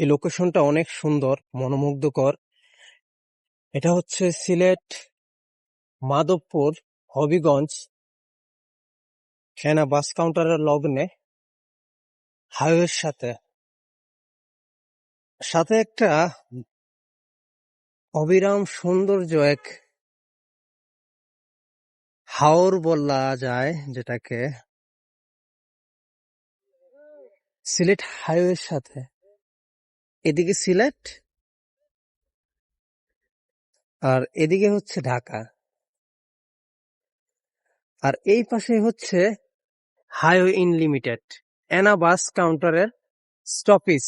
এই লোকেশনটা অনেক সুন্দর, মনোমুগ্ধকর। এটা হচ্ছে সিলেট মাধবপুর হবিগঞ্জ খেনা বাস কাউন্টারের লগ্নে, হাইওয়ের সাথে সাথে একটা অবিরাম সৌন্দর্য, এক হাওর বলা যায় যেটাকে, সিলেট হাইওয়ের সাথে। এদিকে সিলেট আর এদিকে হচ্ছে ঢাকা, আর এই পাশে হচ্ছে হাইওয়ে ইনলিমিটেড এনা বাস কাউন্টারের স্টপেজ।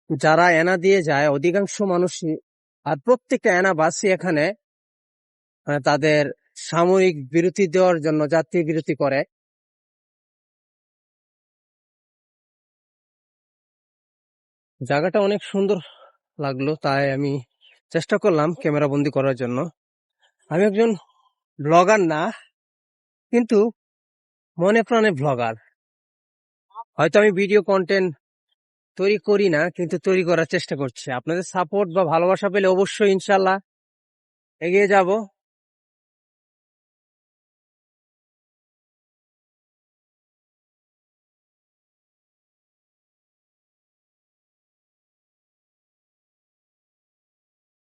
যারা এনা দিয়ে যায় অধিকাংশ মানুষই, আর প্রত্যেকটা এনা বাসই এখানে তাদের সাময়িক বিরতি দেওয়ার জন্য যাত্রী বিরতি করে। জায়গাটা অনেক সুন্দর লাগলো, তাই আমি চেষ্টা করলাম ক্যামেরা বন্দি করার জন্য। আমি একজন ব্লগার না, কিন্তু মনে প্রাণে ব্লগার। হয়তো আমি ভিডিও কন্টেন্ট তৈরি করি না, কিন্তু তৈরি করার চেষ্টা করছি। আপনাদের সাপোর্ট বা ভালোবাসা পেলে অবশ্যই ইনশাল্লাহ এগিয়ে যাব।